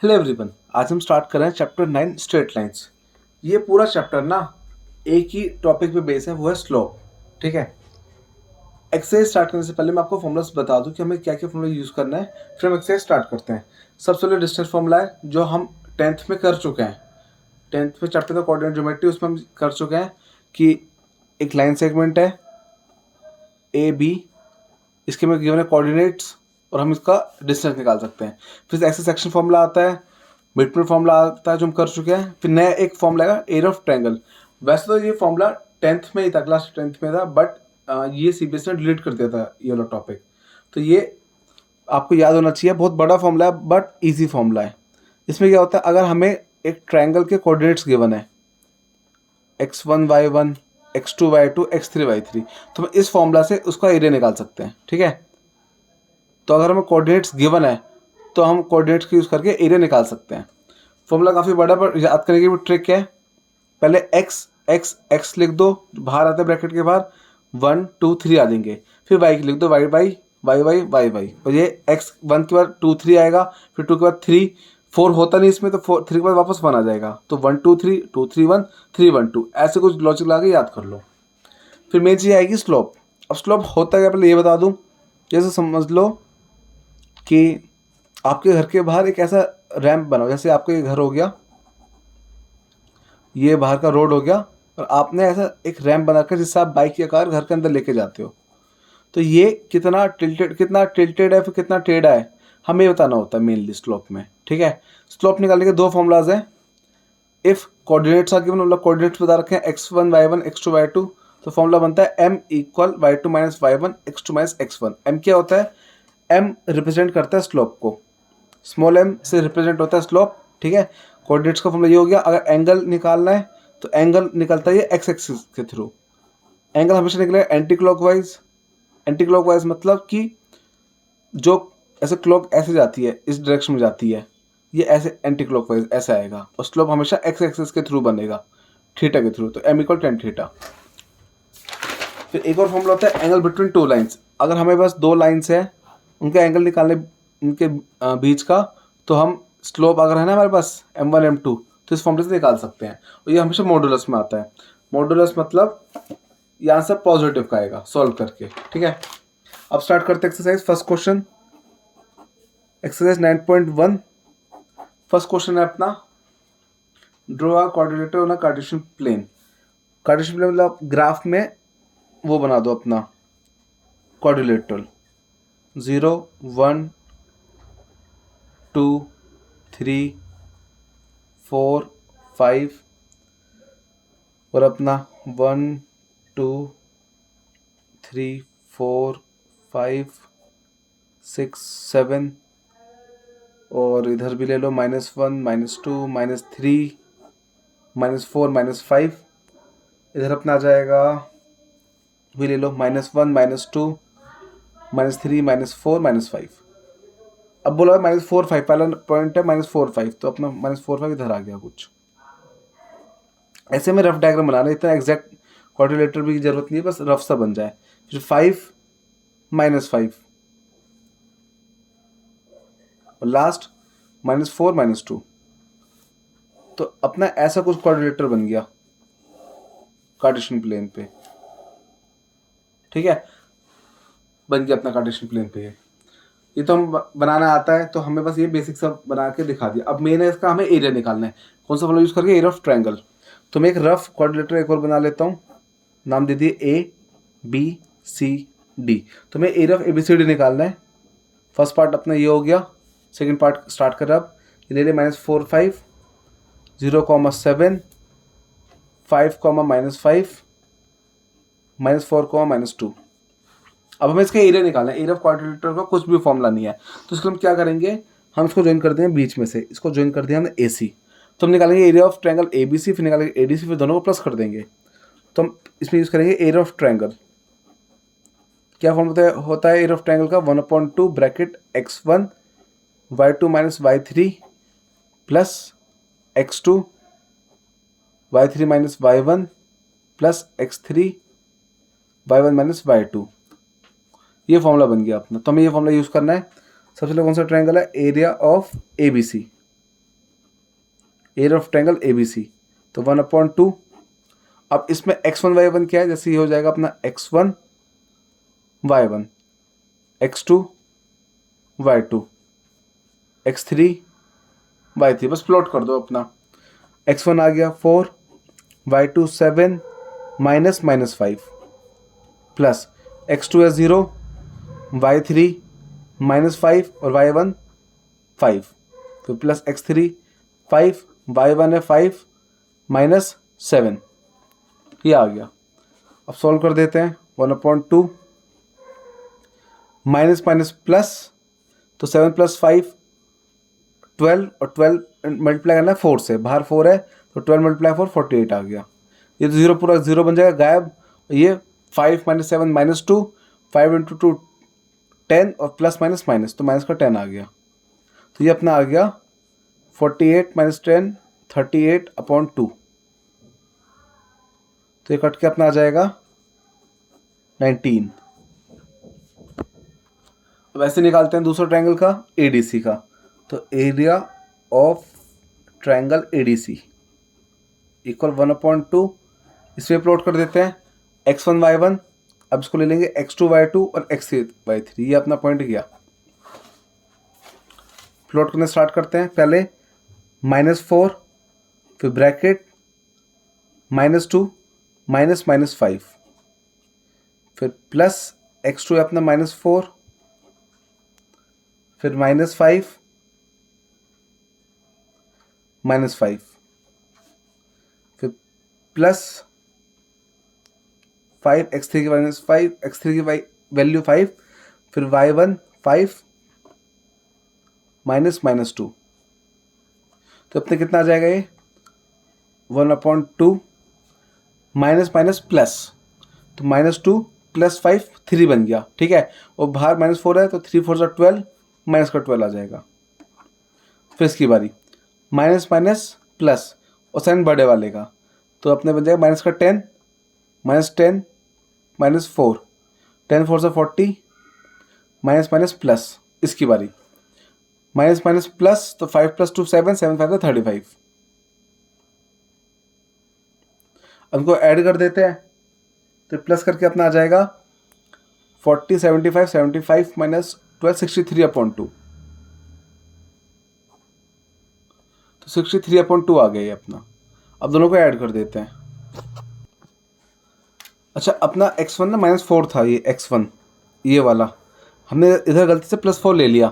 Hello everyone, आज हम start कर रहे हैं चैप्टर 9 स्ट्रेट लाइंस। ये पूरा चैप्टर ना एक ही टॉपिक पे बेस है, वो है स्लोप। ठीक है। एक्सरसाइज स्टार्ट करने से पहले मैं आपको फॉर्मूलास बता दूं कि हमें क्या क्या फॉर्मूला यूज़ करना है, फिर हम एक्सरसाइज स्टार्ट करते हैं। सबसे पहले डिस्टेंस फॉर्मूला है जो हम 10th में कर चुके हैं। 10th में चैप्टर था कोऑर्डिनेट ज्योमेट्री, उसमें हम कर चुके हैं कि एक लाइन सेगमेंट है ए बी, इसके में गिवन है कोऑर्डिनेट्स और हम इसका डिस्टेंस निकाल सकते हैं। फिर एक्स सेक्शन फॉर्मूला आता है, मिड पॉइंट फॉर्मूला आता है जो हम कर चुके हैं। फिर नया एक फॉर्मूला आएगा एरिया ऑफ ट्रायंगल। वैसे तो ये फॉर्मूला 10th में ही था, क्लास 10th में था, बट ये सीबीएसई ने डिलीट कर दिया था ये वाला टॉपिक। तो ये आपको याद होना चाहिए, बहुत बड़ा फॉर्मूला है बट ईजी फॉर्मूला है। इसमें क्या होता है, अगर हमें एक ट्रायंगल के कोऑर्डिनेट्स गिवन है x1 y1 x2 y2 x3 y3, तो हम इस फॉर्मूला से उसका एरिया निकाल सकते हैं। ठीक है। तो अगर हमें कोऑर्डिनेट्स गिवन है तो हम कोऑर्डिनेट्स का यूज़ करके एरिया निकाल सकते हैं। फॉर्मूला काफ़ी बड़ा, पर याद करने की भी ट्रिक है। पहले एक्स एक्स एक्स लिख दो, बाहर आते ब्रैकेट के बाहर 1 2 3 आ जाएंगे। फिर वाई लिख दो, y y y y y y, और ये एक्स 1 के बाद 2 3 आएगा, फिर 2 के बाद 3 4 होता नहीं इसमें, तो 4 3 के बाद वापस 1 आ जाएगा। तो 1 2 3 2 3 1 3 1 2, ऐसे कुछ लॉजिक लगा के याद कर लो। फिर मेन चीज़ आएगी स्लोप। अब स्लोप होता है क्या, पहले ये बता दूँ। जैसे समझ लो कि आपके घर के बाहर एक ऐसा रैंप बनाओ, जैसे आपका ये घर हो गया, ये बाहर का रोड हो गया, और आपने ऐसा एक रैंप बनाकर जिससे आप बाइक या कार घर के अंदर लेके जाते हो। तो ये कितना टिल्टेड है, फिर कितना टेढ़ा है, हमें बताना होता है मेनली स्लोप में। ठीक है। स्लोप निकालने के दो फॉर्मूलाज हैं। इफ कोऑर्डिनेट्स आर गिवन, मतलब कोऑर्डिनेट्स बता रखे हैं x1 y1 x2 y2, तो फॉर्मूला बनता है m equal y2 minus y1 x2 minus x1। m क्या होता है, m रिप्रेजेंट करता है स्लोप को, स्मॉल m से रिप्रेजेंट होता है स्लोप। ठीक है। कोऑर्डिनेट्स का फॉर्मूला ये हो गया। अगर एंगल निकालना है तो एंगल निकलता है ये x एक्सिस के थ्रू। एंगल हमेशा निकलेगा एंटी क्लॉकवाइज। एंटी क्लॉकवाइज मतलब कि जो ऐसे क्लॉक ऐसे जाती है, इस डायरेक्शन में जाती है, ये ऐसे एंटी क्लॉकवाइज ऐसे आएगा, और स्लोप हमेशा एक्स एक्सिस के थ्रू बनेगा, थीटा के थ्रू। तो m इक्वल टेन थीटा। फिर एक और फॉर्मूला होता है एंगल बिटवीन टू लाइंस। अगर हमें पास दो लाइंस है, उनके एंगल निकालने, उनके बीच का, तो हम स्लोप अगर है ना हमारे पास m1 m2, तो इस फॉर्मूले से निकाल सकते हैं। और ये हमेशा मॉडुलस में आता है। मॉडुलस मतलब यहाँ से पॉजिटिव का आएगा सॉल्व करके। ठीक है। अब स्टार्ट करते हैं exercise. First question, exercise 9.1। First question है अपना, draw a coordinator on a Cartesian plane. Cartesian plane मतलब ग्राफ में वो बना दो अपना क्वाड्रिलेटरल, 0 1 2 3 4 5, और अपना 1 2 3 4 5 6 7, और इधर भी ले लो -1 -2 -3 -4 -5। इधर अपना आ जाएगा, भी ले लो -1 -2 -3 -4 -5। अब बोला -4 5, पहला पॉइंट है -4 5, तो अपना -4 5 इधर आ गया कुछ। ऐसे में रफ डायग्राम बना रहे, इतना एग्जैक्ट क्वाड्रिलेटर भी की जरूरत नहीं है, बस रफ सा बन जाए। फिर 5 -5, और लास्ट -4 -2, तो अपना ऐसा कुछ क्वाड्रिलेटर बन गया कार्टेशियन प्लेन पे। ठीक है, बन गया अपना कार्टेशियन प्लेन पे। ये तो हम बनाना आता है, तो हमें बस ये बेसिक सब बना के दिखा दिया। अब मेन है इसका, हमें एरिया निकालना है। कौन सा फॉर्मूला यूज करके, एरिया ऑफ ट्रायंगल। तो मैं एक रफ क्वाड्रिलेटर एक और बना लेता हूँ, नाम दे दिए ए बी सी डी। तो मैं एरिया ऑफ ABCD निकालना है। फर्स्ट पार्ट अपना ये हो गया, सेकेंड पार्ट स्टार्ट कर रहा। अब ये ले लिया -4 5 0,7 5, -5 -4, -2। अब हमें इसका एरिया निकालना है। एरिया ऑफ क्वाड्रिलेटर का कुछ भी फॉर्मूला नहीं है, तो इसको हम क्या करेंगे, हम इसको ज्वाइन कर देंगे बीच में से। इसको ज्वाइन कर दिया हमने AC, तो हम निकालेंगे एरिया ऑफ ट्रायंगल ABC, फिर निकालेंगे ADC, फिर दोनों को प्लस कर देंगे। तो हम इसमें यूज़ करेंगे एरिया ऑफ ट्रायंगल। क्या फॉर्म होता है एरिया ऑफ ट्रायंगल का, 1/2 bracket x1 y2 minus y3 plus x2 y3 minus y1 plus x3 y1 minus y2। ये फॉर्मूला बन गया अपना। तो हमें ये फॉर्मूला यूज़ करना है। सबसे पहले कौन सा ट्रायंगल है, area of ABC। Area of triangle ABC, तो 1/2। अब इसमें x1 y1 क्या है, जैसे ये हो जाएगा अपना x1 y1, x2 y2, x3 y3, बस प्लॉट कर दो अपना। x1 आ गया 4, y2 7 -5 प्लस x2 है 0, y3 -5 और y1 5, तो प्लस x3 5, y1 है 5 -7, ये आ गया। अब सॉल्व कर देते हैं। 1/2 माइनस माइनस प्लस, तो 7 + 5 12, और 12 मल्टीप्लाई करना है 4 से, बाहर 4 है तो 12 × 4 48 आ गया। ये तो जीरो पूरा जीरो बन जाएगा, गायब। ये 5 - 7 -2, 5 × 2 10, और प्लस माइनस माइनस, तो माइनस का 10 आ गया। तो ये अपना आ गया 48 - 10 38/2, तो ये कट के अपना आ जाएगा 19। अब ऐसे निकालते हैं दूसरा ट्रायंगल का, ADC का। तो area of triangle ADC equal 1/2, इसमें प्लॉट कर देते हैं x1 y1। अब इसको ले लेंगे x2 y2 और x3 y3, ये अपना पॉइंट गया। प्लॉट करने स्टार्ट करते हैं। पहले -4, फिर ब्रैकेट -2 -5, फिर प्लस x2 है अपना -4, फिर -5 -5, फिर प्लस 5 x3 की -5, x3 की वैल्यू 5, फिर y1 5 -2, तो अपने कितना आ जाएगा ये 1/2 माइनस माइनस प्लस, तो -2 + 5 3 बन गया, ठीक है। और बाहर -4 है तो 3 × 4 = 12, माइनस का 12 आ जाएगा। फिर इसकी बारी माइनस माइनस प्लस, और साइन बड़े वाले का, तो अपने बन जाएगा -10 -10 -4, 10 × 4 = 40, माइनस माइनस प्लस। इसकी बारी माइनस माइनस प्लस, तो 5 + 2 7, 7 × 5 = 35। अब इनको ऐड कर देते हैं, तो प्लस करके अपना आ जाएगा 40 75 75 -12 63/2, तो 63/2 आ गया ये अपना। अब दोनों को ऐड कर देते हैं। अच्छा, अपना x1 ना -4 था, ये x1 ये वाला, हमने इधर गलती से +4 ले लिया,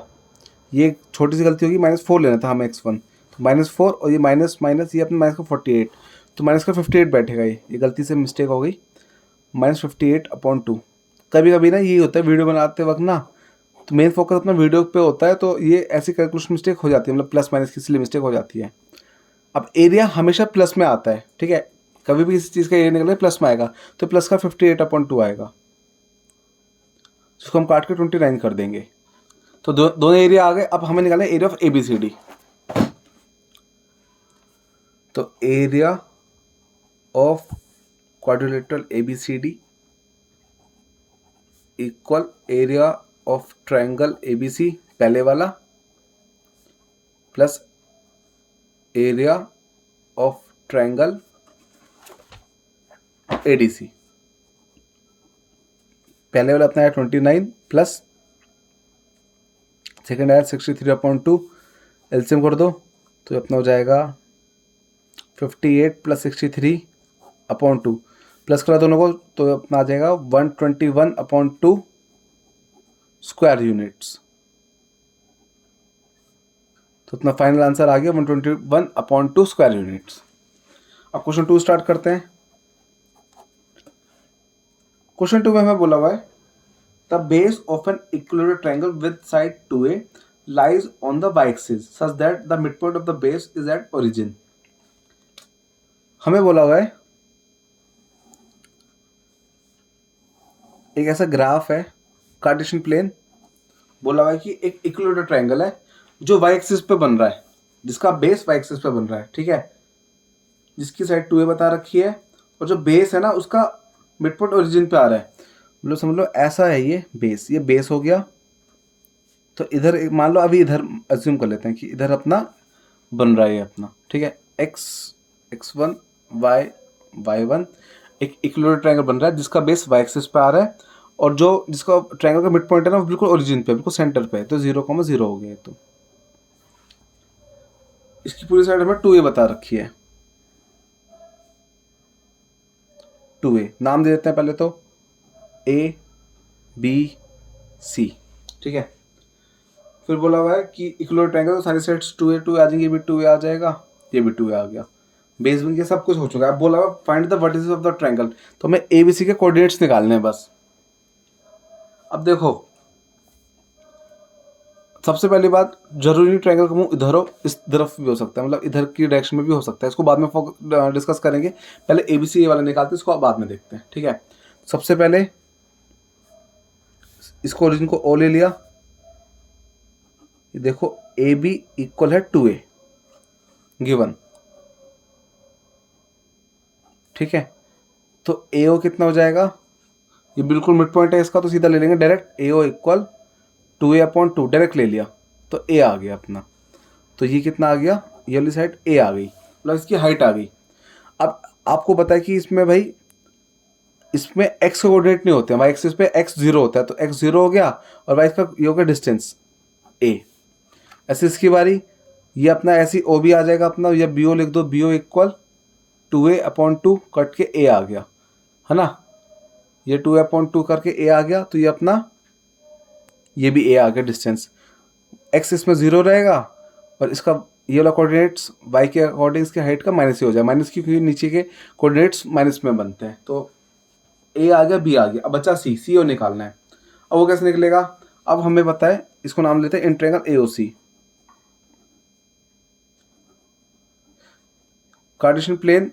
ये छोटी सी गलती होगी, -4 लेना था हमें x1, तो -4, और ये माइनस माइनस, ये अपना माइनस का 48, तो माइनस का 58 बैठेगा। ये गलती से मिस्टेक हो गई, -58/2। कभी कभी ना ये होता है वीडियो बनाते वक्त ना, तो मेन फोकस अपना वीडियो पे होता है, तो ये ऐसी कैलकुलेशन मिस्टेक हो जाती है, मतलब प्लस माइनस की इसलिए मिस्टेक हो जाती है। अब एरिया हमेशा प्लस में आता है, ठीक है, कभी भी किसी चीज़ का एरिया निकले प्लस में आएगा, तो प्लस का 58/2 आएगा, जिसको हम काट के 29 कर देंगे। तो दोनों एरिया आ गए। अब हमें निकालना है एरिया ऑफ ABCD। तो area of quadrilateral ABCD equal area of triangle ABC पहले वाला, plus area of triangle ADC। पहले वाला अपना है 29, प्लस सेकेंड है 63/2, एलसीएम कर दो, तो अपना हो जाएगा 58 + 63/2, प्लस करा दोनों को, तो अपना आ जाएगा 121/2 स्क्वायर यूनिट्स। तो अपना फाइनल आंसर आ गया 121/2 स्क्वायर यूनिट्स। अब क्वेश्चन 2 स्टार्ट करते हैं। क्वेश्चन 2 में हमें बोला हुआ है the base of an equilateral triangle with side 2a lies on the y-axis such that the midpoint of the base is at origin। हमें बोला हुआ है एक ऐसा ग्राफ है, कार्टेशियन प्लेन, बोला हुआ है कि एक इक्विलेटरल ट्रायंगल है जो y एक्सिस पे बन रहा है, जिसका बेस y एक्सिस पे बन रहा है, ठीक है, जिसकी साइड 2a बता रखी है, और जो बेस है ना उसका मिड पॉइंट ओरिजिन पे आ रहा है, मतलब समझ लो ऐसा है ये बेस हो गया। तो इधर मान लो अभी इधर अज्यूम कर लेते हैं कि इधर अपना बन रहा है ये अपना, ठीक है, x1 y1 एक इक्विलैटरल ट्रायंगल बन रहा है जिसका बेस y एक्सिस पे आ रहा है और जो जिसका ट्रायंगल का मिड पॉइंट है ना वो बिल्कुल ओरिजिन पे, बिल्कुल सेंटर पे है, तो 0,0 हो गया। तो इसकी पूरी साइड हमें 2a बता रखी है। 2a नाम दे देते हैं पहले तो a b c, ठीक है। फिर बोला हुआ है कि इक्विलैटरल ट्रायंगल तो सारी साइड्स 2a आ जाएंगी, ये भी 2a आ जाएगा, ये भी 2a आ गया, बेस बन के सब कुछ हो चुका है। अब बोला हुआ find the vertices of the triangle, तो हमें ए बी सी के कोऑर्डिनेट्स निकालने हैं बस। अब देखो सबसे पहली बात, जरूरी ट्रायंगल का मुंह इधर हो, इस तरफ भी हो सकता है, मतलब इधर की डायरेक्शन में भी हो सकता है, इसको बाद में डिस्कस करेंगे। पहले ए बी सी वाला निकालते हैं, इसको बाद में देखते हैं, ठीक है। सबसे पहले इसको ओरिजिन को ओ ले लिया, ये देखो ए बी इक्वल है 2a गिवन, ठीक है। तो ए ओ कितना हो जाएगा, ये बिल्कुल मिड पॉइंट है इसका, तो सीधा ले लेंगे डायरेक्ट, ए ओ इक्वल 2a/2 डायरेक्ट ले लिया, तो ए आ गया अपना। तो ये कितना आ गया, ये वाली साइड ए आ गई, मतलब इसकी हाइट आ गई। अब आपको पता है कि इसमें भाई इसमें x का कोऑर्डिनेट नहीं होते हैं, वाई एक्सिस पे x 0 होता है, तो x 0 हो गया और वाई का ये हो गया डिस्टेंस a। ऐसे इसकी बारी, ये अपना ऐसी ओ भी आ जाएगा अपना, या बी ओ लिख दो, B O equal 2a/2 cut के a आ गया, है ना। ये 2a/2 करके a आ गया, तो ये अपना ये भी a आ गया डिस्टेंस। x इसमें 0 रहेगा और इसका ये वाला कोऑर्डिनेट्स y के अकॉर्डिंग इसके हाइट का माइनस ही हो जाए, माइनस की, क्योंकि नीचे के कोऑर्डिनेट्स माइनस में बनते हैं। तो a आ गया, b आ गया, अब बचा c ओ निकालना है। अब वो कैसे निकलेगा, अब हमें पता है, इसको नाम लेते हैं in triangle AOC। Cartesian plane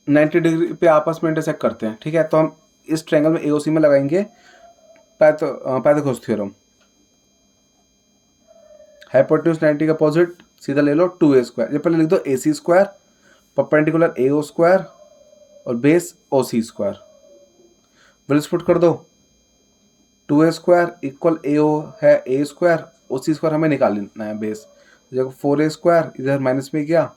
90 degree पे आपस में इंटरसेक्ट करते हैं, ठीक है। तो हम इस ट्रायंगल में AOC में लगाएंगे पाइथागोरस थ्योरम। हाइपोटेन्यूज 90 का अपोजिट सीधा ले लो 2a², ये पहले लिख दो AC², परपेंडिकुलर AO² और बेस OC², वेल्स पुट कर दो, 2a² इक्वल AO है A², OC² हमें निकालना है बेस, देखो 4a² इधर माइनस में गया,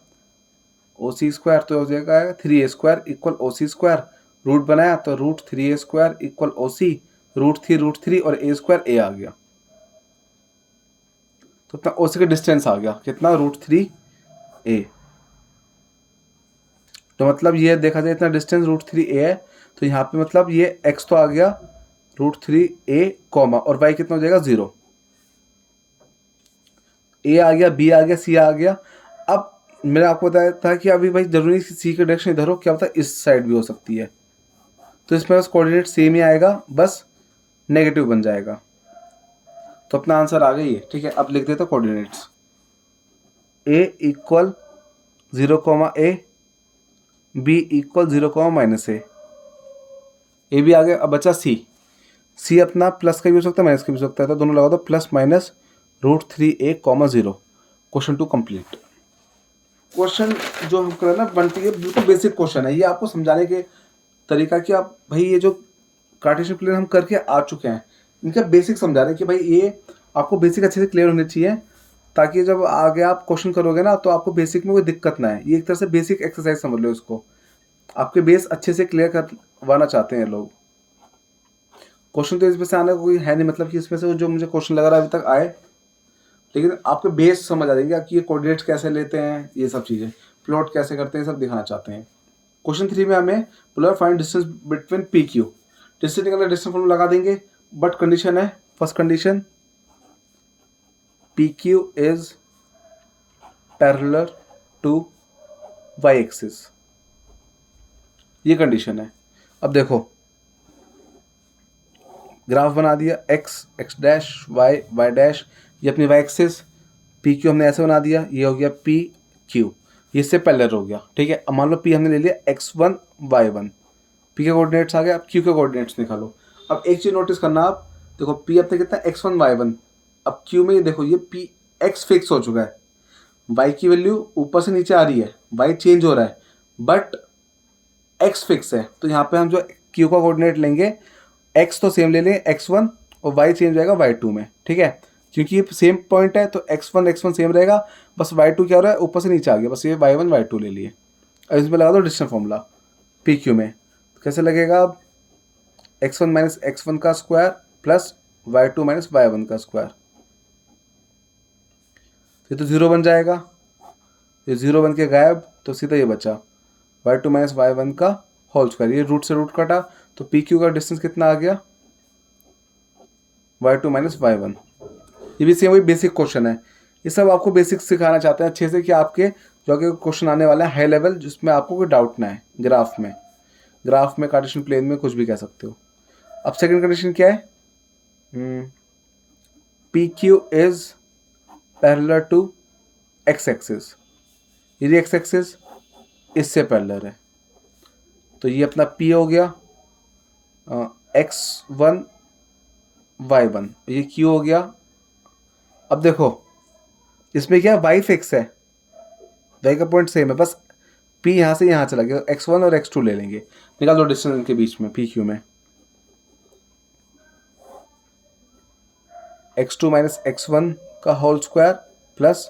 OC² तो हो जाएगा 3a² इक्वल OC², रूट बनाया तो √3a² इक्वल OC, √3 और a² a आ गया, तो इतना OC का डिस्टेंस आ गया कितना, √3a। तो मतलब ये देखा जाए इतना डिस्टेंस √3a है, तो यहाँ पे मतलब ये x तो आ गया √3a कॉमा, और y कितना हो जाएगा 0, a आ गया, b आ गया, c आ गया। अब मैंने आपको बताया था कि अभी भाई जरूरी c का डायरेक्शन इधर हो, क्या पता इस साइड भी हो सकती है, तो इसमें बस कोऑर्डिनेट सेम ही आएगा, बस नेगेटिव बन जाएगा। तो अपना आंसर आ गई है, ठीक है। अब लिख देते coordinates, a equal 0,a, b equal 0,-a, ए भी आ गया। अब बचा c अपना प्लस का भी हो सकता है, माइनस का भी हो सकता है, तो दोनों लगा दो, plus minus √3a, 0। Question 2 complete. Question जो हम कर रहे हैं ना 1 ये बिल्कुल बेसिक क्वेश्चन है, ये आपको समझाने के तरीका कि आप भाई ये जो कार्टेशियन प्लेन हम करके आ चुके हैं, इनका बेसिक समझा रहे हैं कि भाई ये आपको बेसिक अच्छे से क्लियर होने चाहिए, ताकि जब आगे आप क्वेश्चन करोगे ना तो आपको बेसिक में कोई दिक्कत ना है। ये एक तरह से बेसिक एक्सरसाइज समझ लो इसको, आपके बेस अच्छे से क्लियर करवाना चाहते हैं लोग। क्वेश्चन तो इसमें से आने का कोई है नहीं, मतलब कि इसमें से जो मुझे क्वेश्चन लग रहा है अभी तक आए, लेकिन आपके बेस समझ आ जाएंगे कि ये कोऑर्डिनेट्स कैसे लेते हैं, ये सब चीज़ें प्लॉट कैसे करते हैं, सब दिखाना चाहते हैं। क्वेश्चन 3 में हमें बोला find distance between PQ, distance निकालना, डिस्टेंस फॉर्मूला लगा देंगे, बट कंडीशन है, first condition PQ is parallel to y axis, ये कंडीशन है। अब देखो ग्राफ बना दिया, x डैश y डैश, ये अपनी y एक्सिस, PQ हमने ऐसे बना दिया, ये हो गया PQ, ये इससे पैरेलल हो गया, ठीक है। अब मान लो P हमने ले लिया x1 y1, P के कोऑर्डिनेट्स आ गए, अब Q के कोऑर्डिनेट्स निकालो। अब एक चीज़ नोटिस करना आप, देखो P अपने कितना x1 y1, अब Q में देखो ये P x फिक्स हो चुका है, y की वैल्यू ऊपर से नीचे आ रही है, y चेंज हो रहा है, बट x फिक्स है। तो यहाँ पे हम जो Q का कोऑर्डिनेट लेंगे, x तो सेम ले लेंगे x1 और y चेंज हो जाएगा y2 में, ठीक है। क्योंकि ये सेम पॉइंट है तो x1 सेम रहेगा, बस y2 क्या हो रहा है, ऊपर से नीचे आ गया, बस ये y1 y2 ले लिए। अब इसमें लगा दो डिस्टेंस फॉर्मूला पी क्यू में, तो कैसे लगेगा, x1 माइनस x1 का square plus y2 minus y1 का स्क्वायर, ये तो 0 बन जाएगा, ये 0 बन के गायब, तो सीधा ये बचा y2 माइनस y1 का होल स्क्वायर, ये रूट से रूट कटा, तो पी क्यू का डिस्टेंस कितना आ गया, y2 माइनस y1। ये भी सेम वही बेसिक क्वेश्चन है, ये सब आपको बेसिक सिखाना चाहते हैं अच्छे से कि आपके जो आगे क्वेश्चन आने वाला है हाई लेवल, जिसमें आपको कोई डाउट ना है, ग्राफ में कार्टेशियन प्लेन में कुछ भी कह सकते हो। अब सेकंड कंडीशन क्या है, P Q is parallel to x axis, यदि एक्स एक्सिस इससे पैरेलल है तो ये अपना P हो गया, x1 y1, ये Q हो गया। अब देखो इसमें क्या y फिक्स है, y का पॉइंट सेम है, बस P यहाँ से यहाँ चला गया, x1 और x2 ले लेंगे, निकाल दो डिस्टेंस इनके बीच में PQ में, x2 माइनस x1 का whole square plus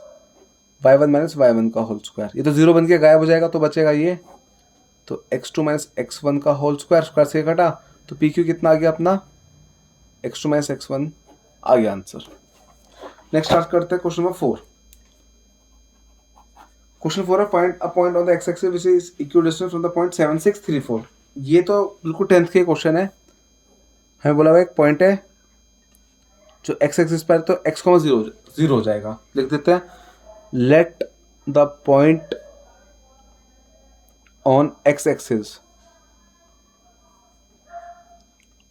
y1 minus y1 का होल स्क्वायर, ये तो 0 बन के गायब हो जाएगा, तो बचेगा ये, तो x2 माइनस x1 का होल स्क्वायर, स्क्वायर से कटा, तो PQ कितना आ गया अपना, x2 माइनस x1 आ गया आंसर। नेक्स्ट स्टार्ट करते हैं क्वेश्चन नंबर 4। क्वेश्चन 4 है, find a point on the x axis which is equidistant from the point 7634। ये तो बिल्कुल 10th के क्वेश्चन है, हमें बोला हुआ एक पॉइंट है जो एक्स एक्सिस पर, तो x, 0 हो जाएगा, लिख देते हैं, let the point on x axis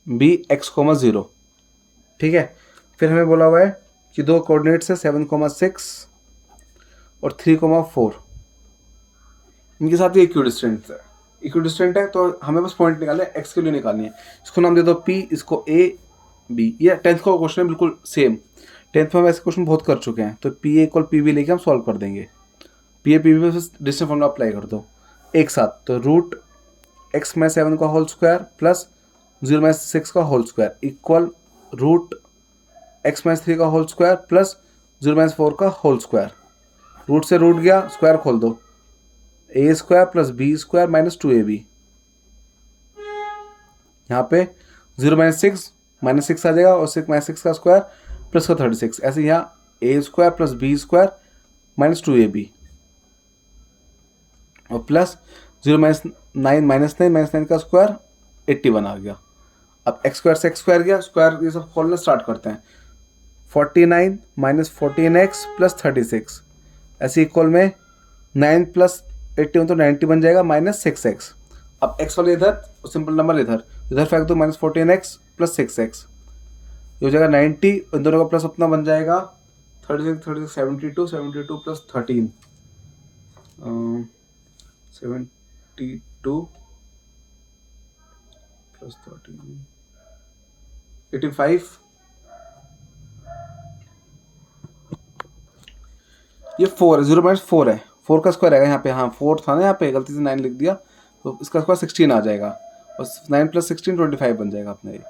be x, 0, ठीक है। फिर हमें बोला हुआ है कि दो कोऑर्डिनेट्स है 7,6 और 3,4, इनके साथ ये इक्विडिस्टेंट है, तो हमें बस पॉइंट निकालना है, x के लिए निकालनी है, इसको नाम दे दो P, इसको A B। ये 10th का क्वेश्चन है बिल्कुल सेम, 10th में हम ऐसे क्वेश्चन बहुत कर चुके हैं, तो PA इक्वल PB लेके हम सॉल्व कर देंगे, PA PB में डिस्टेंस फॉर्मूला अप्लाई कर दो एक साथ, तो रूट x माइनस 7 का होल स्क्वायर प्लस 0 माइनस 6 का whole square equal root x minus 3 का होल स्क्वायर प्लस 0 माइनस 4 का होल स्क्वायर, रूट से रूट गया, स्क्वायर खोल दो, a square plus b square minus 2ab, यहाँ पे 0 माइनस 6 आ जाएगा, और 6 माइनस 6 का स्क्वायर प्लस का 36, ऐसे यहाँ a square plus b square minus 2ab और प्लस 0 माइनस 9 का स्क्वायर 81 आ गया। अब x स्क्वायर से x स्क्वायर गया, स्क्वायर ये सब खोलना स्टार्ट करते हैं, 49 माइनस 14x प्लस 36, ऐसे इक्वल में 9 प्लस 81 तो 90 बन जाएगा, माइनस 6x। अब x वाले इधर, सिंपल नंबर इधर फेंक दो, माइनस 14x प्लस 6x, ये हो जाएगा 90, इन दोनों का प्लस अपना बन जाएगा 36 72 प्लस 13 72 प्लस 13 85, ये 4 है, 0 माइनस 4 है, 4 का स्क्वायर आएगा यहाँ पे, हाँ 4 था ना, यहाँ पे गलती से 9 लिख दिया, तो इसका स्क्वायर 16 आ जाएगा, और 9 प्लस 16 25 बन जाएगा अपना ये,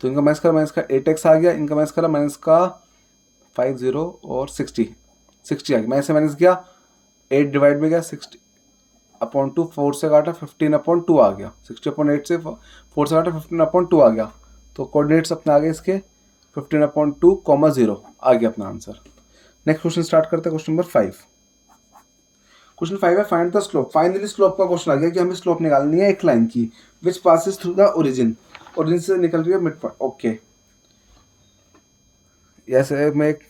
तो इनका माइनस का 8x आ गया, इनका माइनस का 50 और 60 आ गया, माइनस से माइनस गया, 8 डिवाइड में गया 60 अपॉन 2, 4 से काटा 15/2 आ गया, 60/8 से 4 से काटा 15/2 आ गया, तो कोऑर्डिनेट्स अपने आ गए इसके 15/2, 0 आ गया अपना आंसर। नेक्स्ट क्वेश्चन स्टार्ट करते हैं, क्वेश्चन नंबर 5। क्वेश्चन 5 है, find the slope. Finally slope का क्वेश्चन आ गया कि हमें स्लोप निकालनी है एक लाइन की, which passes through the origin से निकल रही है मिड पॉइंट। ओके, ऐसे मैं एक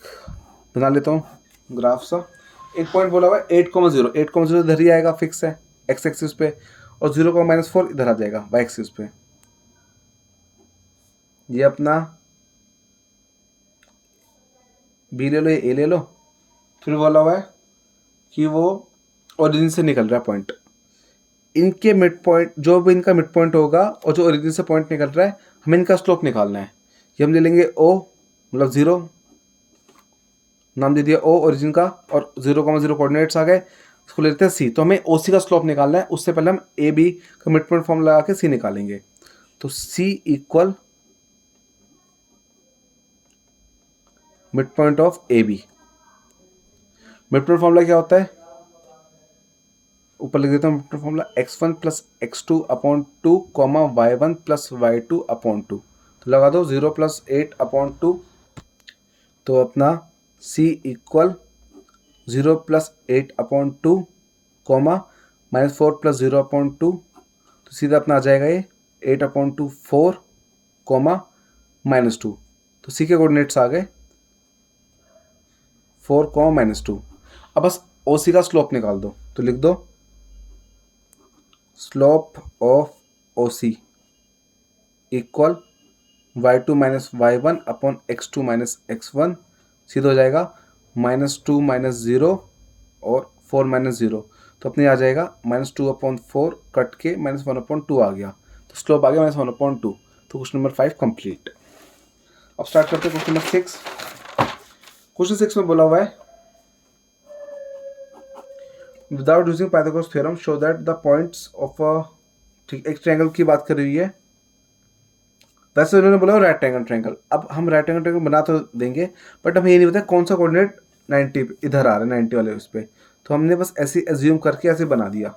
बना लेता हूँ ग्राफ सा, एक पॉइंट बोला हुआ है 8,0, 8,0 इधर ही आएगा, फिक्स है x एक्सिस पे, और 0,-4 इधर आ जाएगा y एक्सिस पे, ये अपना b ले लो, ये a ले लो। फिर बोला हुआ है कि वो ओरिजिन से निकल रहा है पॉइंट, इनके मिड पॉइंट, जो भी इनका मिड पॉइंट होगा और जो ओरिजिन से पॉइंट निकल रहा है, हमें इनका स्लोप निकालना है। ये हम ले लेंगे o, मतलब 0, नाम दे दिया o ओरिजिन का, और 0,0 कोऑर्डिनेट्स आ गए, इसको ले लेते हैं c। तो हमें OC का स्लोप निकालना है, उससे पहले हम AB का मिड पॉइंट फॉर्म लगा के C निकालेंगे। तो C equal mid point of A B. Mid point formula क्या होता है, ऊपर लिख देता हूँ। Mid point formula x1 plus x2 upon 2 comma y1 plus y2 upon 2। तो लगा दो 0 प्लस 8 अपॉन 2, तो अपना c equal 0 plus 8 upon 2 comma -4 plus 0 upon 2, तो सीधा अपना आ जाएगा ये 8 अपॉन 2 4 कॉमा -2। तो सी के कोऑर्डिनेट्स आ गए 4 कॉमा -2। अब बस ओ सी का स्लोप निकाल दो, तो लिख दो slope of O C equal y2 minus y1 upon x2 minus x1, सीधा हो जाएगा -2 माइनस 0 और 4 माइनस 0, तो अपने आ जाएगा -2 अपॉन 4 कट के -1 अपॉन 2 आ गया, तो स्लोप आ गया -1 अपॉन 2। तो क्वेश्चन नंबर 5 कंप्लीट। अब स्टार्ट करते हैं क्वेश्चन नंबर 6। क्वेश्चन 6 में बोला हुआ है without using Pythagoras theorem show that the points of a, ठीक, एक ट्रायंगल की बात कर रही है। वैसे उन्होंने बोला राइट एंगल ट्रायंगल। अब हम राइट एंगल ट्रायंगल बना तो देंगे, बट हमें ये नहीं पता कौन सा कोऑर्डिनेट 90 इधर आ रहा है, 90 वाले उस पर, तो हमने बस ऐसे एज्यूम करके ऐसे बना दिया।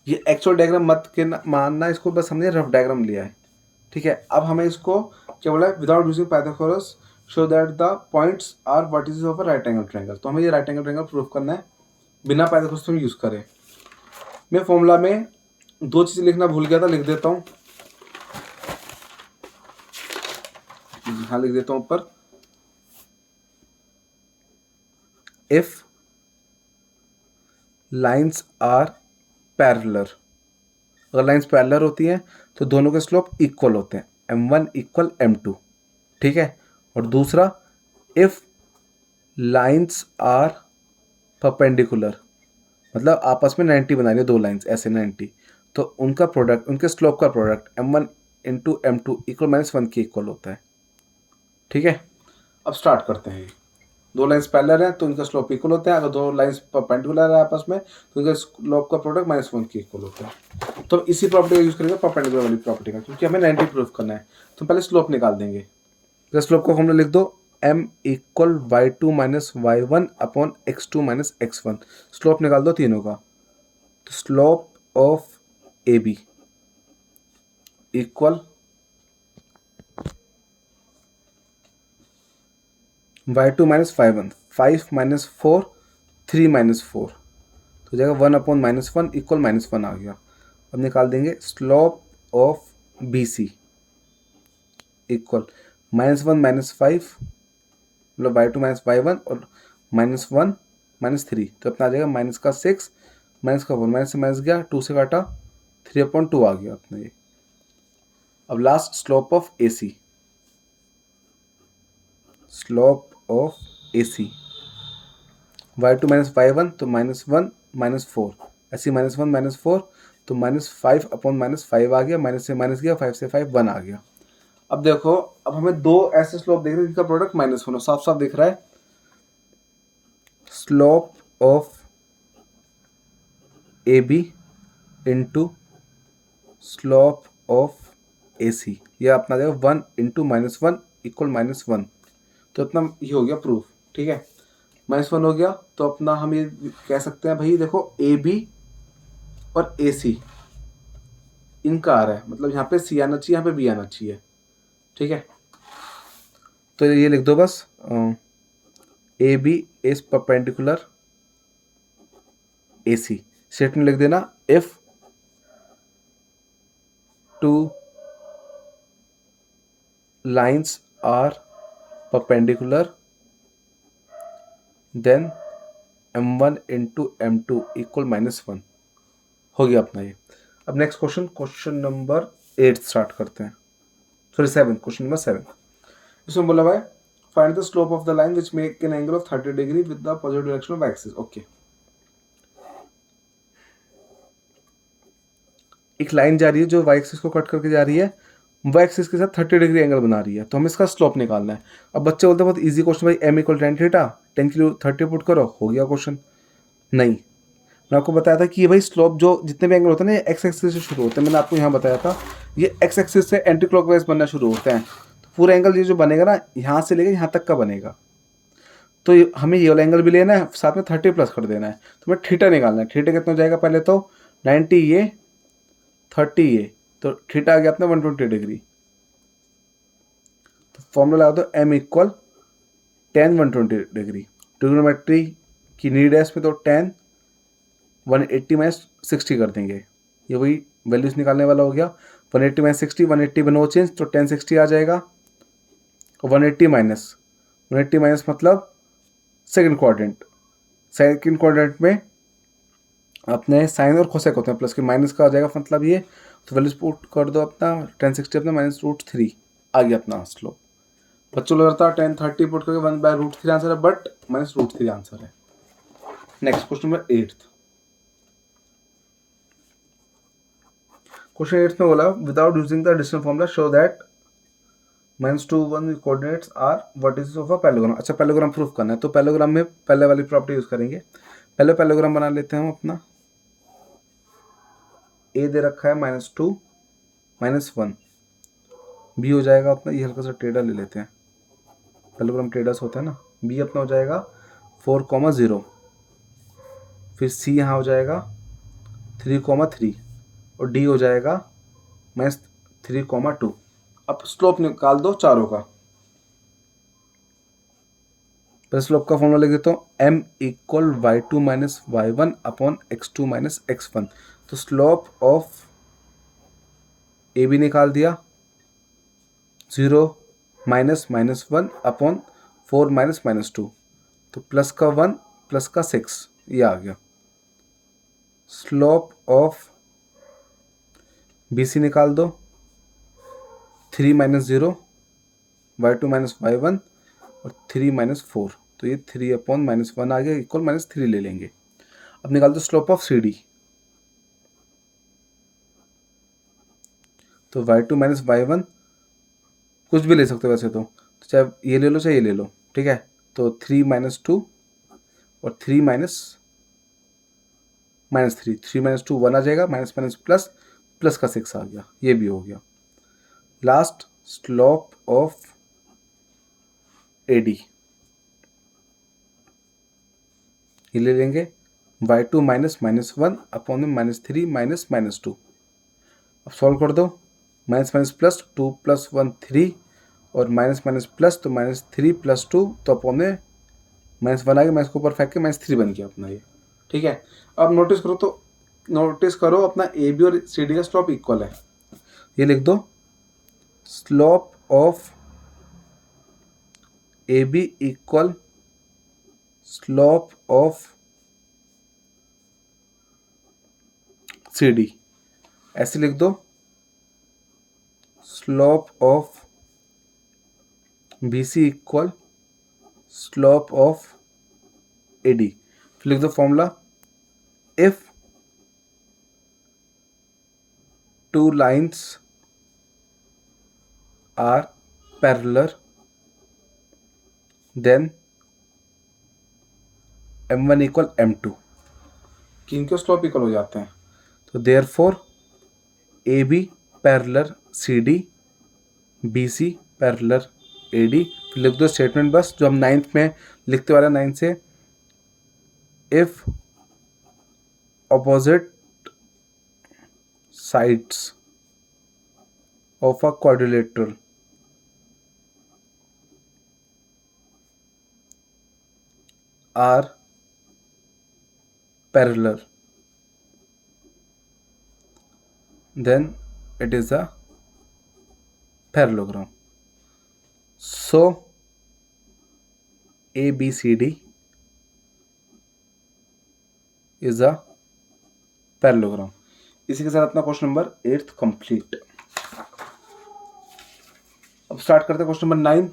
ये एक्चुअल डायग्राम मत के मानना, इसको बस हमने रफ डायग्राम लिया है, ठीक है। अब हमें इसको क्या बोला है, without using Pythagoras show that the points are vertices of a right angle triangle. तो हमें ये राइट एंगल ट्रायंगल प्रूफ करना है बिना पाइथागोरस हम यूज करें। मैं फॉर्मूला में दो चीजें लिखना भूल गया था, लिख देता हूँ। हाँ, लिख देता हूँ ऊपर, इफ लाइंस आर पैरेलल। अगर लाइंस पैरेलल होती हैं तो दोनों के स्लोप इक्वल होते हैं, m1 इक्वल m2, ठीक है। और दूसरा, इफ लाइंस आर परपेंडिकुलर, मतलब आपस में 90 बना रही है दो लाइंस ऐसे 90, तो उनका प्रोडक्ट, उनके स्लोप का product m1 into m2 equal -1 के इक्वल होता है, ठीक है। अब स्टार्ट करते हैं। दो लाइंस पैरेलल हैं तो इनका स्लोप इक्वल होता है। अगर दो लाइंस परपेंडिकुलर है आपस में तो इनका स्लोप का प्रोडक्ट -1 के इक्वल होता है। तो इसी प्रॉपर्टी का यूज करेंगे परपेंडिकुलर वाली प्रॉपर्टी का, क्योंकि हमें 90 प्रूफ करना है। तो पहले स्लोप निकाल देंगे। तो स्लोप को हमने लिख दो m equal y2 minus y1 upon x2 minus x1। Slope निकाल दो तीनों का। तो slope of A B equal y2 minus y1, 5 minus 4 3 minus 4, तो जाएगा 1 अपॉन -1 इक्वल -1 आ गया। अब निकाल देंगे slope of B C equal -1 minus 5, मतलब y2 माइनस y1 और -1 माइनस 3, तो अपना आ जाएगा माइनस का 6 माइनस का 4, माइनस से माइनस गया, 2 से काटा 3/2 आ गया अपना ये। अब last slope of A C, slope of A C y2 minus y1 तो -1 -4, ऐसे -1 -4 तो -5 अपॉन -5 आ गया, माइनस से माइनस गया, 5 से 5 1 आ गया। अब देखो, अब हमें दो ऐसे स्लोप देख रहे हैं जिनका प्रोडक्ट -1 साफ साफ दिख रहा है। Slope of A B into slope of A C, यह अपना देगा 1 इंटू -1 इक्वल -1, तो अपना ये हो गया प्रूफ, ठीक है। -1 हो गया तो अपना हम ये कह सकते हैं भाई देखो ए बी और ए सी इनका आ रहा है, मतलब यहाँ पे सी आना चाहिए, यहाँ पे बी आना चाहिए, ठीक है। तो ये लिख दो बस A B is perpendicular A C. Statement लिख देना, if two lines are perpendicular then m1 into m2 equal -1 हो गया अपना ये। अब next question, question number 8 start करते हैं, सॉरी 7, क्वेश्चन नंबर 7। इसमें बोला हुआ है find the slope of the line which make an angle of 30 degree with the positive direction of axis. Okay, एक लाइन जा रही है जो y एक्सिस को कट करके जा रही है, y एक्सिस के साथ 30 डिग्री एंगल बना रही है, तो हमें इसका स्लोप निकालना है। अब बच्चे बोलते हैं बहुत इजी क्वेश्चन भाई, m इक्वल tan थीटा, 10 की 30 पुट करो, हो गया क्वेश्चन। नहीं, मैं आपको बताया था कि ये भाई स्लोप जो जितने भी एंगल होते हैं ना एक्स एक्सिस से शुरू होते हैं, मैंने आपको यहाँ बताया था ये एक्स एक्सिस से एंटी क्लॉकवाइज बनना शुरू होते हैं, तो पूरा एंगल ये जो बनेगा ना, यहाँ से लेकर यहाँ तक का बनेगा। तो हमें ये वाला एंगल भी लेना है, साथ में 30 प्लस कर देना है। तो हमें थीटा निकालना है। थीटा कितना हो जाएगा, पहले तो 90 ये 30 ये, तो थीटा आ गया अपना 120 डिग्री। तो फॉर्मूला लगा दो m equal tan 120 degree. Trigonometry की नीड है इसमें, तो tan 180 माइनस 60 कर देंगे। ये वही वैल्यूज निकालने वाला हो गया। 180 माइनस 60, 180 में नो चेंज, तो tan 60 आ जाएगा। 180 माइनस मतलब सेकंड क्वाड्रेंट। सेकंड क्वाड्रेंट में अपने साइन और कोसेक होते हैं, प्लस के माइनस का आ जाएगा, मतलब ये। तो वैल्यूज पुट कर दो अपना, tan 60 अपना -√3 आ गया अपना स्लोप। बच्चों लग रहा था tan 30 पुट करके 1/√3 आंसर है, बट -√3 आंसर है। Next question number 8। क्वेश्चन 8 में बोला without using the additional formula show that -2 1 coordinates are vertices of a parallelogram. अच्छा, पैरेललोग्राम प्रूफ करना है, तो पैरेललोग्राम में पहले वाली प्रॉपर्टी यूज करेंगे। पहले पैरेललोग्राम बना लेते हैं हम अपना। ए दे रखा है -2 -1, बी हो जाएगा अपना, ये हल्का सा टेढ़ा ले लेते हैं, पैरेललोग्राम टेढ़ा होता है ना। बी अपना हो जाएगा 4,0, फिर सी यहाँ हो जाएगा 3,3 और डी हो जाएगा -3,2। अब स्लोप निकाल दो चारों का। पहले स्लोप का फॉर्मूला लिख देता हूँ, m equal y2 minus y1 upon x2 minus x1। तो स्लोप ऑफ ए बी निकाल दिया, 0 -1 अपॉन 4 -2, तो प्लस का 1 प्लस का 6, ये आ गया। स्लोप ऑफ बी सी निकाल दो, 3 -0 y2 माइनस y1 और 3 -4, तो ये 3 अपॉन -1 आ गया, इक्वल -3 ले लेंगे। अब निकाल दो स्लोप ऑफ सी डी, तो y2 माइनस y1 कुछ भी ले सकते हो वैसे तो चाहे ये ले लो चाहे ये ले लो, ठीक है। तो 3 -2 और 3 -3, 3 -2 1 आ जाएगा, माइनस माइनस प्लस, प्लस का 6 आ गया, ये भी हो गया। लास्ट स्लोप ऑफ एडी, ये ले लेंगे y2 -1 अपॉन में -3 -2। अब सॉल्व कर दो, माइनस माइनस प्लस, 2 + 1 3 और माइनस माइनस प्लस, तो -3 + 2, तो अपॉन में -1 आ गया, माइनस को ऊपर फेंक के -3 बन गया अपना ये, ठीक है। अब नोटिस करो अपना ए बी और सी डी का स्लोप इक्वल है। ये लिख दो, slope of A B equal slope of C D, ऐसे लिख दो। Slope of B C equal slope of A D. फिर लिख दो formula, if two lines are parallel then m1 equal m2, कि इनके स्लोप इक्वल हो जाते हैं। तो therefore A B parallel C D, B C parallel A D. फिर लिख दो स्टेटमेंट बस जो हम 9th में लिखते वाले 9 से, if opposite sides of a quadrilateral are parallel then it is a parallelogram. So ABCD is a parallelogram. इसी के साथ अपना क्वेश्चन नंबर 8 कंप्लीट। अब स्टार्ट करते हैं क्वेश्चन नंबर 9।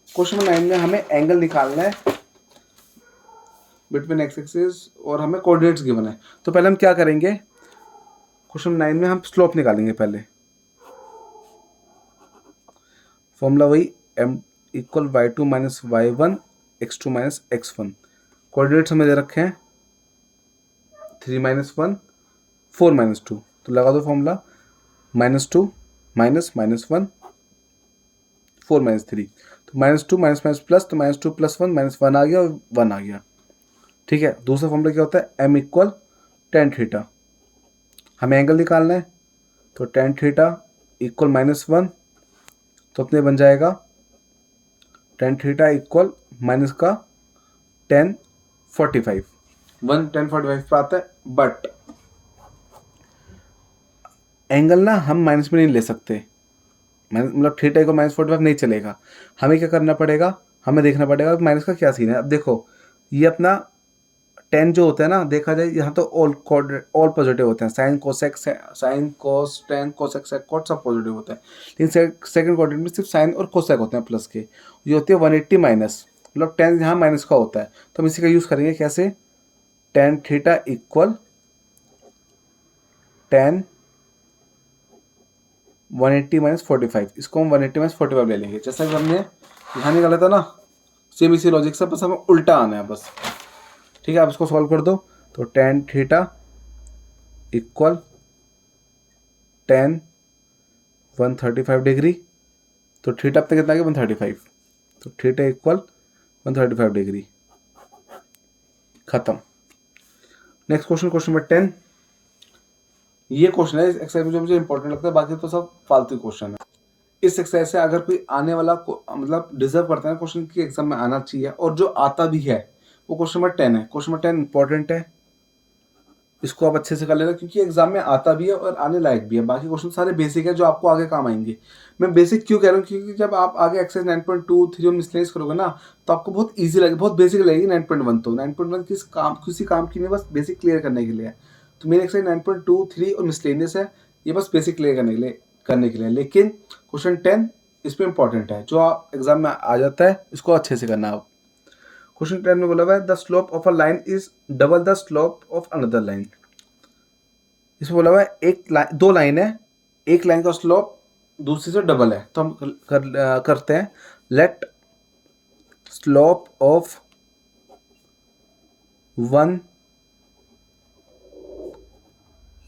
क्वेश्चन नंबर 9 में हमें एंगल निकालना है बिटवीन एक्स एक्सिस और हमें कोऑर्डिनेट्स गिवन है। तो पहले हम क्या करेंगे, क्वेश्चन 9 में हम स्लोप निकालेंगे। पहले फॉर्मूला वही, m equal y2 minus y1 x2 minus x1। Coordinates हमें दे रखे हैं 3 -1 4 -2, तो लगा दो फॉर्मूला, -2 -1 4 -3, तो -2 माइनस प्लस, तो -2 + 1 -1 आ गया और 1 आ गया। ठीक है, दूसरा फॉर्मूला क्या होता है, m = tan थीटा। हमें एंगल निकालना है, तो tan थीटा = -1, तो अपने बन जाएगा tan थीटा इक्वल माइनस का tan 45, 1 tan 45 पे आता है। बट एंगल ना हम माइनस में नहीं ले सकते, मतलब थीटा को -45 नहीं चलेगा। हमें क्या करना पड़ेगा, हमें देखना पड़ेगा माइनस का क्या सीन है। अब देखो ये अपना टेन जो होता है ना, देखा जाए यहाँ तो ऑल पॉजिटिव होते हैं, sine cosec sine cos tan cosec sec cot सब पॉजिटिव होते हैं, लेकिन सेकंड क्वाड्रेंट में सिर्फ साइन और कोसेक होते हैं प्लस के। ये होती है 180 माइनस, मतलब टेन यहाँ माइनस का होता है, तो हम इसी का यूज़ करेंगे कैसे, टेन थीटा इक्वल टेन 180 - 45, इसको हम 180 - 45 ले लेंगे, जैसा कि हमने यहाँ निकाला था ना, सेम इसी लॉजिक से, बस हमें उल्टा आना है बस। ठीक है, आप इसको सॉल्व कर दो, तो tan theta equal tan 135 degree, तो थीटा अपने कितना आ गया 135, तो थीटा इक्वल 135 डिग्री। खत्म। Next question, question number 10। ये क्वेश्चन है इस एक्सरसाइज में जो मुझे इंपॉर्टेंट लगता है, बाकी तो सब फालतू क्वेश्चन है। इस एक्सरसाइज से अगर कोई आने वाला मतलब डिजर्व करता है क्वेश्चन की एग्जाम में आना चाहिए, और जो आता भी है, वो क्वेश्चन नंबर 10 है। क्वेश्चन नंबर 10 इंपॉर्टेंट है, इसको आप अच्छे से कर लेना, क्योंकि एग्जाम में आता भी है और आने लायक भी है। बाकी क्वेश्चन सारे बेसिक है जो आपको आगे काम आएंगे। मैं बेसिक क्यों कह रहा हूँ, क्योंकि जब आप आगे एक्सरसाइज 9.2 3 और मिसलेनियस करोगे ना, तो आपको बहुत ईजी लगेगी, बहुत बेसिक लगेगी 9.1। तो 9.1 किसी काम की नहीं, बस बेसिक क्लियर करने के लिए है। तो मेरी एक्सरसाइज 9.2 3 और मिसलेनियस है, ये बस बेसिक क्लियर करने के लिए। लेकिन क्वेश्चन 10 इस पर इंपॉर्टेंट है, जो आप एग्जाम में आ जाता है, इसको अच्छे से करना आप। क्वेश्चन 10 में बोला हुआ है the slope of a line is double the slope of another line. इसमें बोला हुआ है दो लाइन है, एक लाइन का स्लोप दूसरी से डबल है, तो हम करते हैं, let slope of one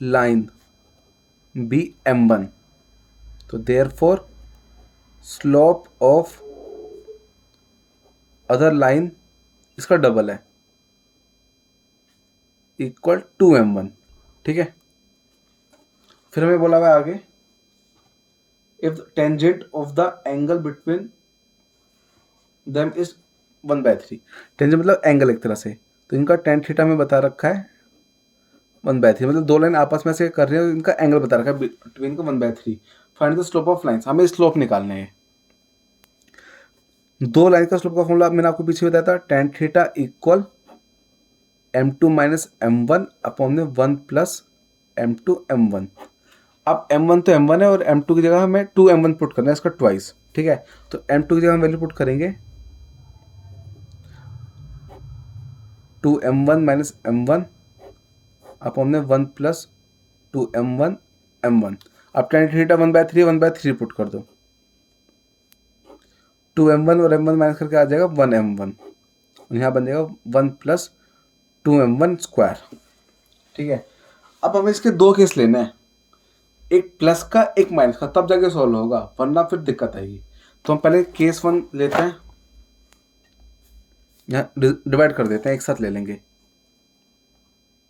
line be m1, तो therefore slope of other line इसका डबल है, इक्वल टू m1। ठीक है, फिर हमें बोला हुआ है आगे, if tangent of the angle between them is 1/3। Tangent मतलब एंगल एक तरह से, तो इनका tan थीटा में बता रखा है 1/3, मतलब दो लाइन आपस में से कर रही है, इनका एंगल बता रखा है बिटवीन का 1/3। Find the slope of lines, हमें स्लोप निकालने हैं। दो लाइन का स्लोप का फॉर्मूला मैंने आपको पीछे बताया था, tan theta equal m2 - m1 upon में 1 + m2 m1। अब m1 तो m1 है, और m2 की जगह हमें 2m1 पुट करना है, इसका ट्वाइस। ठीक है, तो m2 की जगह हम वैल्यू पुट करेंगे 2m1 - m1 अपॉन में 1 + 2m1 m1। अब tan थीटा 1/3 पुट कर दो, 2m1 और m1 माइनस करके आ जाएगा 1m1, यहाँ बन जाएगा 1 + 2m1 स्क्वायर। ठीक है, अब हमें इसके दो केस लेना है, एक प्लस का एक माइनस का, तब जाके सॉल्व होगा, वरना फिर दिक्कत आएगी। तो हम पहले केस 1 लेते हैं, यहाँ डिवाइड कर देते हैं, एक साथ ले लेंगे।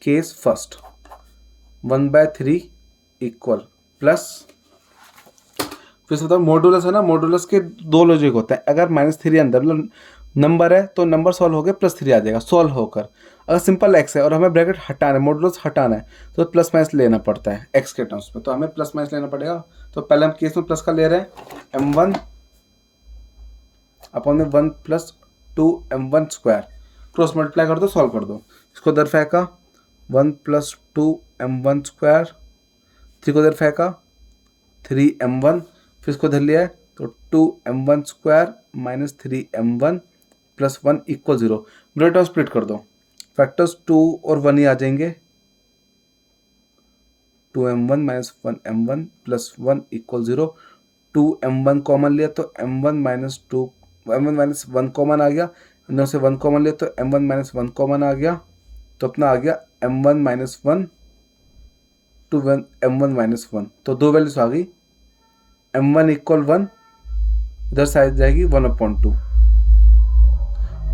केस फर्स्ट 1/3 इक्वल प्लस, फिर से बताओ मॉडुलस है ना, मॉडुलस के दो लॉजिक होते हैं। अगर -3 अंदर मतलब नंबर है, तो नंबर सॉल्व हो गया +3 आ जाएगा सॉल्व होकर। अगर सिंपल एक्स है और हमें ब्रैकेट हटाना है, मॉडुलस हटाना है, तो प्लस माइनस लेना पड़ता है एक्स के टर्म्स में, तो हमें प्लस माइनस लेना पड़ेगा। तो पहले हम केस में प्लस का ले रहे हैं, m1 अपॉन में 1 + 2m1 स्क्वायर, क्रॉस मल्टीप्लाई कर दो, सॉल्व कर दो। इसको दर फेंका 1 + 2m1 स्क्वायर, 3 को दर फेंका 3m1, फिर इसको धर लिया है, तो 2m1 स्क्वायर - 3m1 + 1 = 0। ब्रैकेट और स्प्लिट कर दो, फैक्टर्स 2 और 1 ही आ जाएंगे, 2m1 - 1m1 + 1 = 0। 2m1 कॉमन लिया तो m1 - 1 कॉमन आ गया, इनमें से 1 कॉमन लिया तो m1 - 1 कॉमन आ गया, तो अपना आ गया m1 - 1 टू m1 माइनस 1, तो दो वैल्यूज आ गई, m1 इक्वल 1, इधर से आ जाएगी 1/2,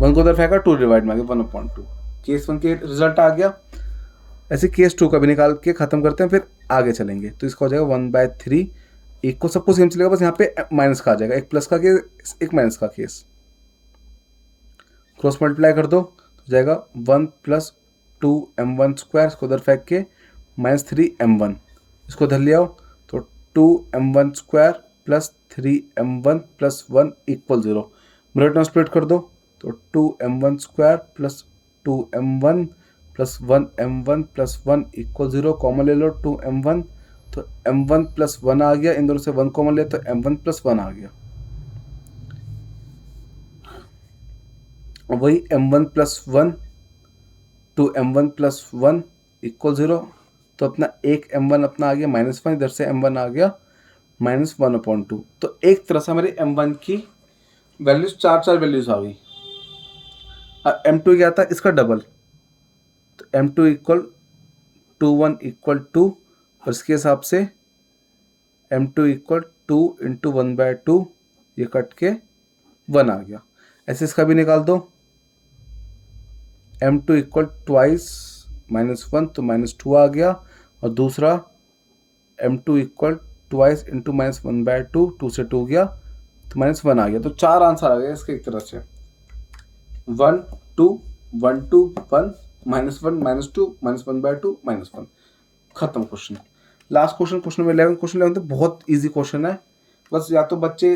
1 को उधर फेंका 2 डिवाइड में आ गया 1/2। केस 1 के रिजल्ट आ गया। ऐसे केस 2 का भी निकाल के खत्म करते हैं, फिर आगे चलेंगे। तो इसका हो जाएगा 1/3 इक्वल, सबको सेम चलेगा, बस यहाँ पे माइनस का आ जाएगा, एक प्लस का केस एक माइनस का केस, क्रॉस मल्टीप्लाई कर दो तो जाएगा 1 + 2m1², इसको उधर फेंक के -3m1, इसको उधर ले आओ तो 2m1² + 3m1 + 1 = 0। मिनट में स्प्लिट कर दो तो 2m1² + 2m1 + 1m1 + 1 = 0। कॉमन ले लो 2m1, तो m1 + 1 आ गया, इन दोनों से 1 कॉमन ले तो m1 + 1 आ गया। वही m1 + 1, 2m1 + 1 = 0, तो अपना एक m1 अपना आ गया -1, इधर से m1 आ गया -1/2। तो एक तरह से हमारी m1 की वैल्यूज चार वैल्यूज आ गई। अब m2 क्या था, इसका डबल, तो m2 = 21 = 2, और इसके हिसाब से m2 = 2 × 1/2, ये कट के 1 आ गया। ऐसे इसका भी निकाल दो, m2 = 2 -1, तो -2 आ गया, और दूसरा m2 = 2 × -1/2, 2 से 2 गया तो -1 आ गया। तो चार आंसर आ गए इसके एक तरह से, 1 2 1 2 1 -1 -2 -1/2 -1। खत्म question. Last question, question number 11। Question 11 तो बहुत इजी क्वेश्चन है, बस या तो बच्चे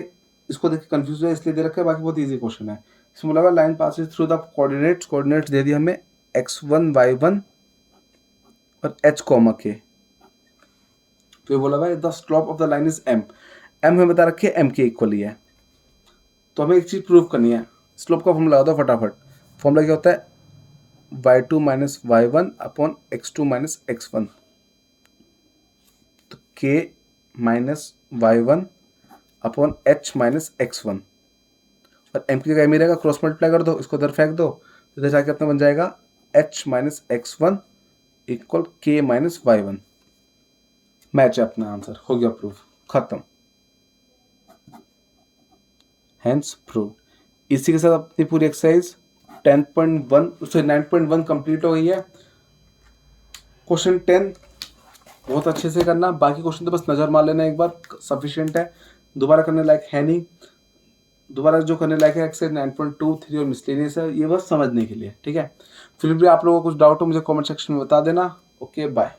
इसको देख के कंफ्यूज है इसलिए दे रखा है, बाकी बहुत इजी क्वेश्चन है। इसमें बोला line passes through the coordinates दे दिए हमें x1 y1 और h, k। तो ये बोला भाई the slope of the line is m हमें बता रखी है m के इक्वल ही है। तो हमें एक चीज प्रूव करनी है, स्लोप का फॉर्मूला लगा दो फटाफट। फॉर्मूला क्या होता है, y2 - y1 upon x2 - x1, तो k - y1 upon h - x1, और m की जगह मिलेगा, क्रॉस मल्टीप्लाई कर दो, इसको इधर फेंक दो, इधर जाके अपना बन जाएगा h - x1 = k - y1। Match है अपना आंसर, हो गया प्रूफ, खत्म, हैंस प्रूव। इसी के साथ अपनी पूरी एक्सरसाइज 10.1 उससे 9.1 कंप्लीट हो गई है। क्वेश्चन 10 बहुत अच्छे से करना, बाकी क्वेश्चन तो बस नज़र मार लेना एक बार, सफिशिएंट है, दोबारा करने लायक है नहीं। दोबारा जो करने लायक है एक्सरसाइज 9.2, 3 और मिसलेनियस है, ये बस समझने के लिए, ठीक है। फिर भी आप लोगों को कुछ डाउट हो मुझे कमेंट सेक्शन में बता देना। Okay bye.